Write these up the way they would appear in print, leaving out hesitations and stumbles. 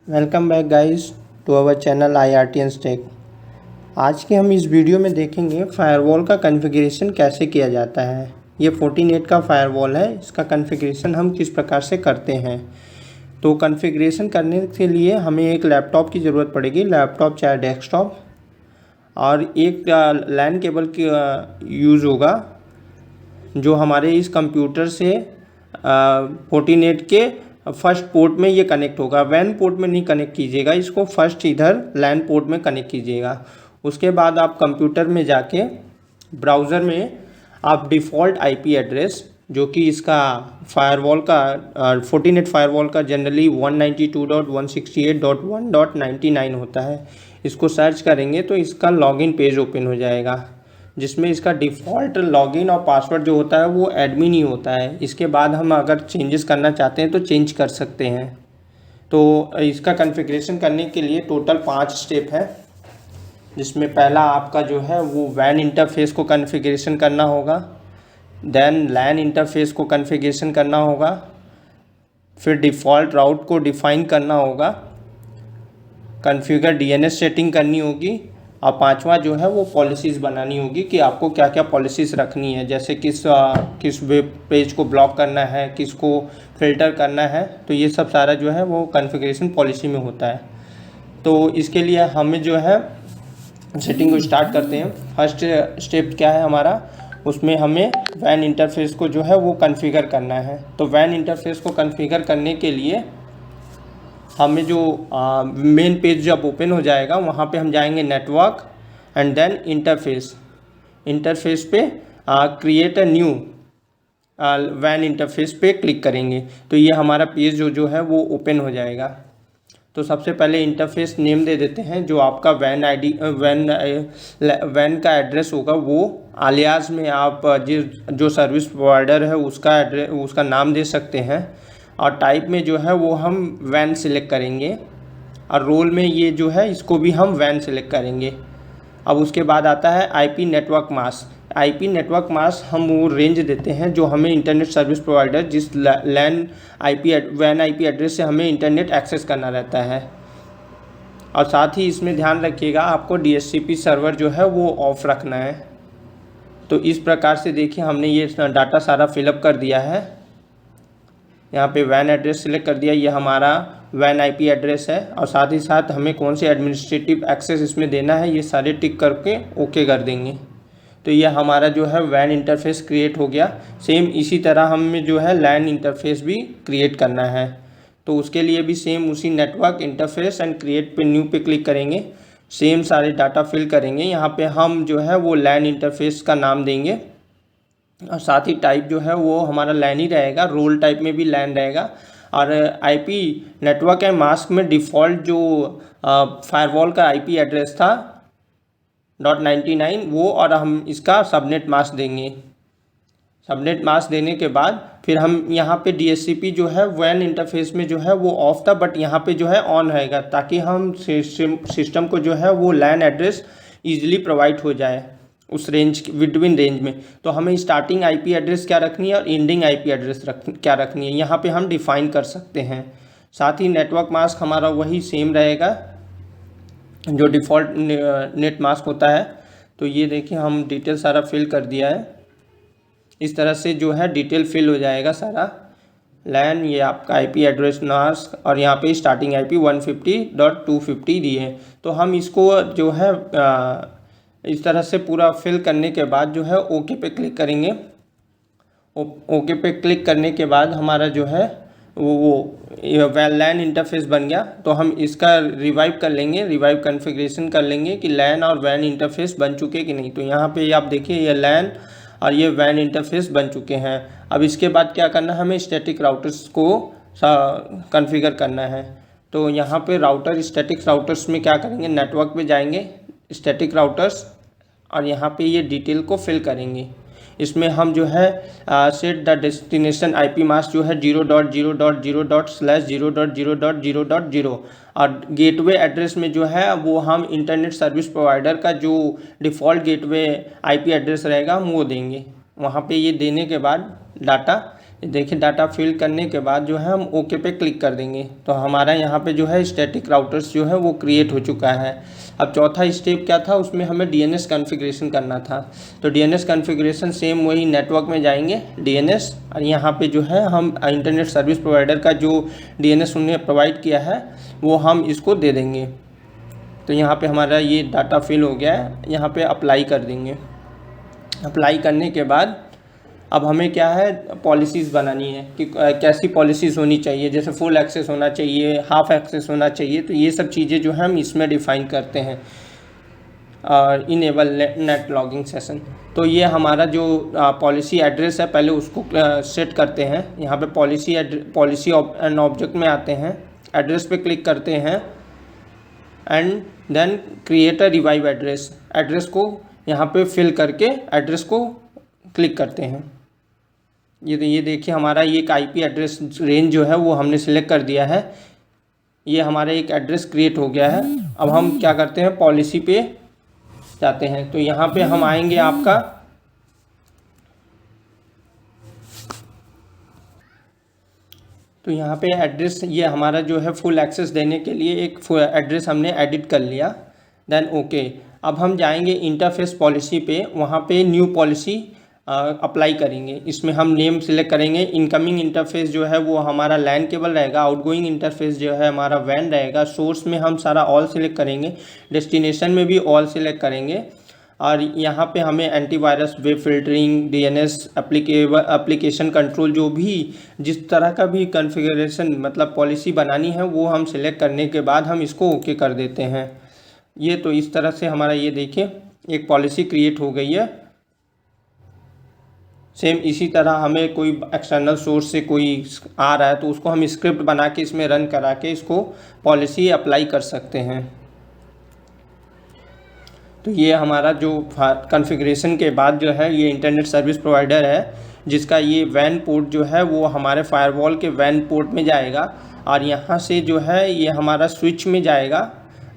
Welcome back guys to our channel IRTN tech. आज के हम इस वीडियो में देखेंगे फायरवॉल का कॉन्फ़िगरेशन कैसे किया जाता है। ये 14.8 का फायरवॉल है, इसका कॉन्फ़िगरेशन हम किस प्रकार से करते हैं। तो कॉन्फ़िगरेशन करने के लिए हमें एक लैपटॉप की ज़रूरत पड़ेगी, लैपटॉप चाहे डेस्कटॉप, और एक लैन केबल की यूज़ होगा जो हमारे इस कंप्यूटर से 14.8 के फर्स्ट पोर्ट में ये कनेक्ट होगा। वैन पोर्ट में नहीं कनेक्ट कीजिएगा, इसको फर्स्ट इधर लैन पोर्ट में कनेक्ट कीजिएगा। उसके बाद आप कंप्यूटर में जाके ब्राउज़र में आप डिफ़ॉल्ट आईपी एड्रेस जो कि इसका फायरवॉल का 14.8 फायरवॉल का जनरली 192.168.1.99 होता है, इसको सर्च करेंगे तो इसका लॉगिन पेज ओपन हो जाएगा जिसमें इसका डिफ़ॉल्ट लॉगिन और पासवर्ड जो होता है वो एडमिन ही होता है। इसके बाद हम अगर चेंजेस करना चाहते हैं तो चेंज कर सकते हैं। तो इसका कॉन्फ़िगरेशन करने के लिए टोटल 5 स्टेप है, जिसमें पहला आपका जो है वो वैन इंटरफेस को कॉन्फ़िगरेशन करना होगा, देन लैन इंटरफेस को कॉन्फ़िगरेशन करना होगा, फिर डिफ़ॉल्ट राउट को डिफ़ाइन करना होगा, कॉन्फ़िगर DNS सेटिंग करनी होगी, और पांचवा जो है वो पॉलिसीज़ बनानी होगी कि आपको क्या क्या पॉलिसीज़ रखनी है, जैसे किस वेब पेज को ब्लॉक करना है, किसको फ़िल्टर करना है। तो ये सब सारा जो है वो कॉन्फ़िगरेशन पॉलिसी में होता है। तो इसके लिए हमें जो है सेटिंग को स्टार्ट करते हैं। फर्स्ट स्टेप क्या है हमारा, उसमें हमें वैन इंटरफेस को जो है वो कॉन्फ़िगर करना है। तो वैन इंटरफेस को कॉन्फ़िगर करने के लिए हमें जो मेन पेज जब ओपन हो जाएगा वहाँ पे हम जाएंगे नेटवर्क एंड देन इंटरफेस पे क्रिएट अ न्यू वैन इंटरफेस पे क्लिक करेंगे तो ये हमारा पेज जो है वो ओपन हो जाएगा। तो सबसे पहले इंटरफेस नेम दे देते हैं, जो आपका वैन का एड्रेस होगा वो आलियास में आप जो सर्विस प्रोवाइडर है उसका नाम दे सकते हैं, और टाइप में जो है वो हम वैन सिलेक्ट करेंगे, और रोल में ये जो है इसको भी हम वैन सिलेक्ट करेंगे। अब उसके बाद आता है IP network mask. IP network mask हम वो रेंज देते हैं जो हमें इंटरनेट सर्विस प्रोवाइडर जिस वैन आईपी एड्रेस से हमें इंटरनेट एक्सेस करना रहता है। और साथ ही इसमें ध्यान रखिएगा आपको DHCP सर्वर जो है वो ऑफ रखना है। तो इस प्रकार से देखिए हमने ये डाटा सारा फिलअप कर दिया है। यहाँ पे वैन एड्रेस सिलेक्ट कर दिया, ये हमारा वैन आईपी एड्रेस है, और साथ ही साथ हमें कौन से एडमिनिस्ट्रेटिव एक्सेस इसमें देना है ये सारे टिक करके ओके कर देंगे। तो ये हमारा जो है वैन इंटरफेस क्रिएट हो गया। सेम इसी तरह हमें जो है लैन इंटरफेस भी क्रिएट करना है। तो उसके लिए भी सेम उसी नेटवर्क इंटरफेस एंड क्रिएट पे न्यू पे क्लिक करेंगे, सेम सारे डाटा फिल करेंगे। यहाँ पे हम जो है वो लैन इंटरफेस का नाम देंगे, और साथ ही टाइप जो है वो हमारा लैन ही रहेगा, रोल टाइप में भी लैन रहेगा। और आईपी नेटवर्क एंड मास्क में डिफ़ॉल्ट जो फायरवॉल का आईपी एड्रेस था .99 वो, और हम इसका सबनेट मास्क देंगे। सबनेट मास्क देने के बाद फिर हम यहाँ पे DHCP जो है वैन इंटरफेस में जो है वो ऑफ था, बट यहाँ पे जो है ऑन रहेगा, ताकि हम सिस्टम को जो है वो लैन एड्रेस ईजिली प्रोवाइड हो जाए उस रेंज बिटवीन रेंज में। तो हमें स्टार्टिंग आईपी एड्रेस क्या रखनी है और एंडिंग आईपी एड्रेस क्या रखनी है, यहाँ पे हम डिफ़ाइन कर सकते हैं। साथ ही नेटवर्क मास्क हमारा वही सेम रहेगा जो डिफ़ॉल्ट नेट मास्क होता है। तो ये देखिए हम डिटेल सारा फिल कर दिया है। इस तरह से जो है डिटेल फिल हो जाएगा सारा। लैन ये आपका आईपी एड्रेस मास्क, और यहाँ पे स्टार्टिंग आईपी 150.250 दिए। तो हम इसको जो है इस तरह से पूरा फिल करने के बाद जो है ओके पे क्लिक करेंगे। ओके पे क्लिक करने के बाद हमारा जो है वो लैन इंटरफेस बन गया। तो हम इसका रिवाइव कर लेंगे, रिवाइव कॉन्फ़िगरेशन कर लेंगे कि लैन और वैन इंटरफेस बन चुके कि नहीं। तो यहाँ पे आप देखिए ये लैन और ये वैन इंटरफेस बन चुके हैं। अब इसके बाद क्या करना है, हमें स्टैटिक राउटर्स को कॉन्फ़िगर करना है। तो यहाँ पे स्टैटिक राउटर्स में क्या करेंगे, नेटवर्क पे जाएंगे, स्टैटिक राउटर्स, और यहाँ पे ये डिटेल को फिल करेंगे। इसमें हम जो है set the destination IP mask जो है 0.0.0./0.0.0.0, और गेटवे एड्रेस में जो है वो हम इंटरनेट सर्विस प्रोवाइडर का जो डिफ़ॉल्ट गेटवे आईपी एड्रेस रहेगा हम वो देंगे। वहाँ पे ये देने के बाद डाटा देखिए डाटा फिल करने के बाद जो है हम ओके पे क्लिक कर देंगे तो हमारा यहाँ पे जो है स्टैटिक राउटर्स जो है वो क्रिएट हो चुका है। अब चौथा स्टेप क्या था, उसमें हमें डीएनएस कॉन्फ़िगरेशन करना था। तो डीएनएस कॉन्फ़िगरेशन सेम वही नेटवर्क में जाएंगे डीएनएस, और यहाँ पे जो है हम इंटरनेट सर्विस प्रोवाइडर का जो डीएनएस उन्हें प्रोवाइड किया है वो हम इसको दे देंगे। तो यहाँ पे हमारा ये डाटा फिल हो गया है, यहाँ पे अप्लाई कर देंगे। अप्लाई करने के बाद अब हमें क्या है, पॉलिसीज़ बनानी है कि कैसी पॉलिसीज़ होनी चाहिए, जैसे फुल एक्सेस होना चाहिए, हाफ एक्सेस होना चाहिए। तो ये सब चीज़ें जो है हम इसमें डिफ़ाइन करते हैं। और इनेबल नेट लॉगिंग सेशन, तो ये हमारा जो पॉलिसी एड्रेस है पहले उसको सेट करते हैं। यहाँ पे पॉलिसी एंड ऑब्जेक्ट में आते हैं, एड्रेस पे क्लिक करते हैं and then create a revive address. Address को यहाँ पे फिल करके एड्रेस को क्लिक करते हैं। ये देखिए हमारा ये एक आईपी एड्रेस रेंज जो है वो हमने सिलेक्ट कर दिया है। ये हमारा एक एड्रेस क्रिएट हो गया है। अब हम क्या करते हैं, पॉलिसी पे जाते हैं। तो यहाँ पे हम आएंगे आपका तो यहाँ पे एड्रेस, ये हमारा जो है फुल एक्सेस देने के लिए एक एड्रेस हमने एडिट कर लिया। Then okay. अब हम जाएंगे इंटरफेस पॉलिसी पे, वहाँ पे न्यू पॉलिसी अप्लाई करेंगे। इसमें हम नेम सिलेक्ट करेंगे। इनकमिंग इंटरफेस जो है वो हमारा लैन केबल रहेगा, आउटगोइंग इंटरफेस जो है हमारा वैन रहेगा। सोर्स में हम सारा ऑल सिलेक्ट करेंगे, डेस्टिनेशन में भी ऑल सिलेक्ट करेंगे। और यहाँ पे हमें antivirus, web filtering, DNS, application control, जो भी जिस तरह का भी कॉन्फ़िगरेशन मतलब पॉलिसी बनानी है वो हम सिलेक्ट करने के बाद हम इसको ओके कर देते हैं। ये तो इस तरह से हमारा ये देखिए एक पॉलिसी क्रिएट हो गई है। सेम इसी तरह हमें कोई एक्सटर्नल सोर्स से कोई आ रहा है तो उसको हम स्क्रिप्ट बना के इसमें रन करा के इसको पॉलिसी अप्लाई कर सकते हैं। तो ये हमारा जो कॉन्फ़िगरेशन के बाद जो है ये इंटरनेट सर्विस प्रोवाइडर है, जिसका ये वैन पोर्ट जो है वो हमारे फायरवॉल के वैन पोर्ट में जाएगा। और यहाँ से जो है ये हमारा स्विच में जाएगा।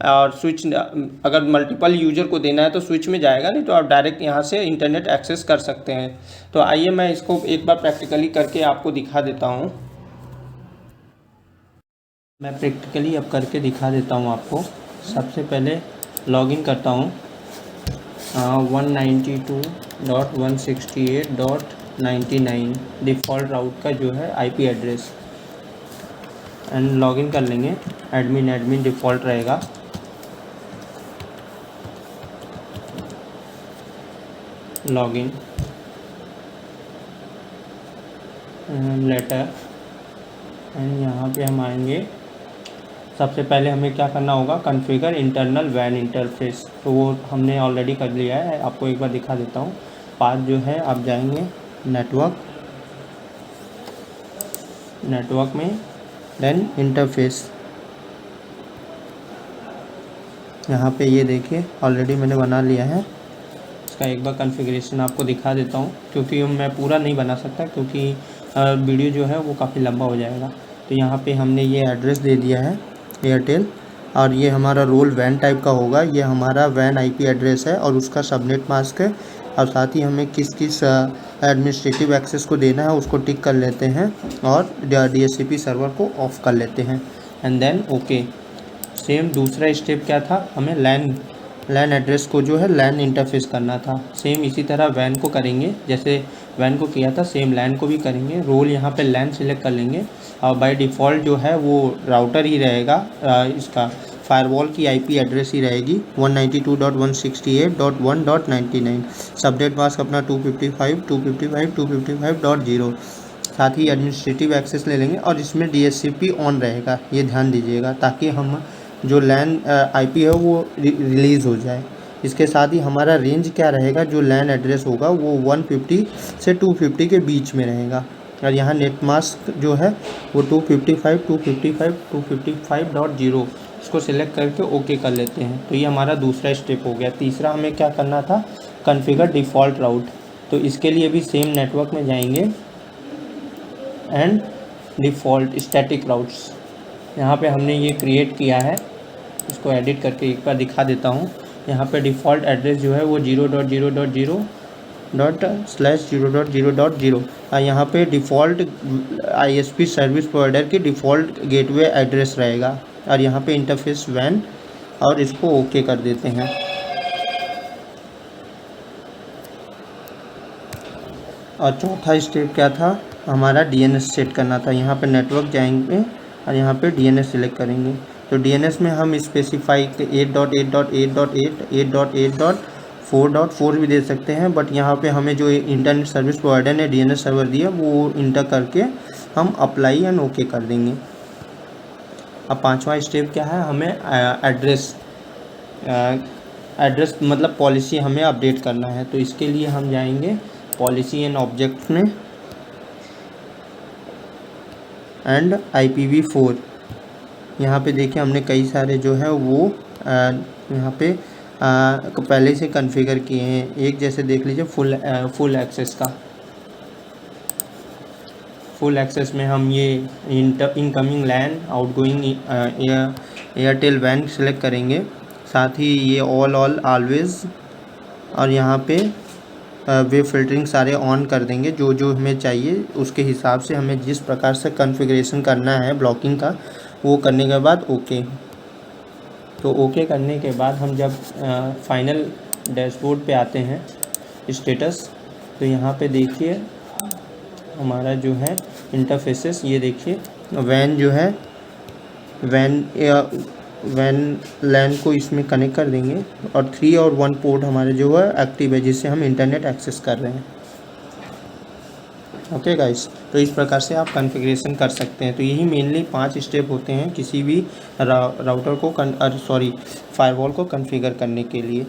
और स्विच अगर मल्टीपल यूज़र को देना है तो स्विच में जाएगा, नहीं तो आप डायरेक्ट यहाँ से इंटरनेट एक्सेस कर सकते हैं। तो आइए मैं इसको एक बार प्रैक्टिकली करके आपको दिखा देता हूँ। मैं प्रैक्टिकली अब करके दिखा देता हूँ आपको। सबसे पहले लॉगिन करता हूँ 192.168.99 डिफ़ॉल्ट राउट का जो है आईपी एड्रेस, एंड लॉगिन कर लेंगे। एडमिन डिफ़ॉल्ट रहेगा। लॉगिन लेटर, एंड यहाँ पे हम आएंगे। सबसे पहले हमें क्या करना होगा, कॉन्फ़िगर इंटरनल वैन इंटरफेस, तो वो हमने ऑलरेडी कर लिया है। आपको एक बार दिखा देता हूँ। पाथ जो है आप जाएंगे नेटवर्क में, देन इंटरफेस। यहाँ पे ये देखिए ऑलरेडी मैंने बना लिया है। इसका एक बार कॉन्फ़िगरेशन आपको दिखा देता हूँ, क्योंकि मैं पूरा नहीं बना सकता क्योंकि वीडियो जो है वो काफ़ी लंबा हो जाएगा। तो यहाँ पे हमने ये एड्रेस दे दिया है एयरटेल, और ये हमारा रोल वैन टाइप का होगा। ये हमारा वैन आईपी एड्रेस है और उसका सबनेट मास्क है। और साथ ही हमें किस किस एडमिनिस्ट्रेटिव एक्सेस को देना है उसको टिक कर लेते हैं, और डीएचसीपी सर्वर को ऑफ कर लेते हैं, एंड देन ओके। सेम दूसरा स्टेप क्या था, हमें लैन एड्रेस को जो है लैन इंटरफेस करना था। सेम इसी तरह वैन को करेंगे, जैसे वैन को किया था सेम लैन को भी करेंगे। रोल यहाँ पे लैन सिलेक्ट कर लेंगे, और बाय डिफ़ॉल्ट जो है वो राउटर ही रहेगा। इसका फायरवॉल की आईपी एड्रेस ही रहेगी 192.168.1.99। सबनेट मास्क अपना 255.255.255.0। साथ ही एडमिनिस्ट्रेटिव एक्सेस ले लेंगे, और इसमें डीएचसीपी ऑन रहेगा, ये ध्यान दीजिएगा, ताकि हम जो लैन आईपी है वो रिलीज़ हो जाए। इसके साथ ही हमारा रेंज क्या रहेगा, जो लैन एड्रेस होगा वो 150 से 250 के बीच में रहेगा। और यहाँ नेट मास्क जो है वो 255.255.0 इसको सिलेक्ट करके ओके कर लेते हैं। तो ये हमारा दूसरा स्टेप हो गया। तीसरा हमें क्या करना था, कॉन्फ़िगर डिफ़ॉल्ट राउट। तो इसके लिए भी सेम नेटवर्क में जाएंगे, एंड डिफ़ॉल्ट स्टैटिक राउट्स, यहाँ पे हमने ये क्रिएट किया है। इसको एडिट करके एक बार दिखा देता हूँ। यहाँ पे डिफ़ॉल्ट एड्रेस जो है वो 0.0.0 ./0.0.0 और यहाँ पे डिफ़ॉल्ट ISP सर्विस प्रोवाइडर की डिफ़ॉल्ट गेटवे एड्रेस रहेगा और यहाँ पे इंटरफेस वैन और इसको ओके कर देते हैं। और चौथा स्टेप क्या था, हमारा DNS सेट करना था। यहाँ पे नेटवर्क जाएंगे और यहाँ पे DNS सिलेक्ट करेंगे। तो DNS में हम स्पेसिफाई 8.8.8.8 8.8.4.4 भी दे सकते हैं, बट यहाँ पे हमें जो इंटरनेट सर्विस प्रोवाइडर ने DNS सर्वर दिया वो इंटर करके हम अप्लाई एंड ओके कर देंगे। अब पांचवा स्टेप क्या है, हमें एड्रेस मतलब पॉलिसी हमें अपडेट करना है। तो इसके लिए हम जाएंगे पॉलिसी एंड ऑब्जेक्ट्स में एंड IPv4। यहाँ पे देखिए हमने कई सारे जो है वो यहाँ पे पहले से कॉन्फ़िगर किए हैं। एक जैसे देख लीजिए फुल एक्सेस का, फुल एक्सेस में हम ये इनकमिंग लैन आउटगोइंग एयरटेल वैन सेलेक्ट करेंगे। साथ ही ये ऑल ऑलवेज और यहाँ पे वेब फिल्टरिंग सारे ऑन कर देंगे। जो जो हमें चाहिए उसके हिसाब से हमें जिस प्रकार से कॉन्फ़िगरेशन करना है ब्लॉकिंग का, वो करने के बाद ओके। तो ओके करने के बाद हम जब फाइनल डैशबोर्ड पे आते हैं स्टेटस, तो यहाँ पे देखिए हमारा जो है इंटरफेसेस, ये देखिए वैन जो है वैन लैन को इसमें कनेक्ट कर देंगे और 3 और 1 पोर्ट हमारे जो है एक्टिव है, जिससे हम इंटरनेट एक्सेस कर रहे हैं। ओके गाइस, तो इस प्रकार से आप कॉन्फ़िगरेशन कर सकते हैं। तो यही मेनली 5 स्टेप होते हैं किसी भी राउटर को फायरवॉल को कॉन्फ़िगर करने के लिए।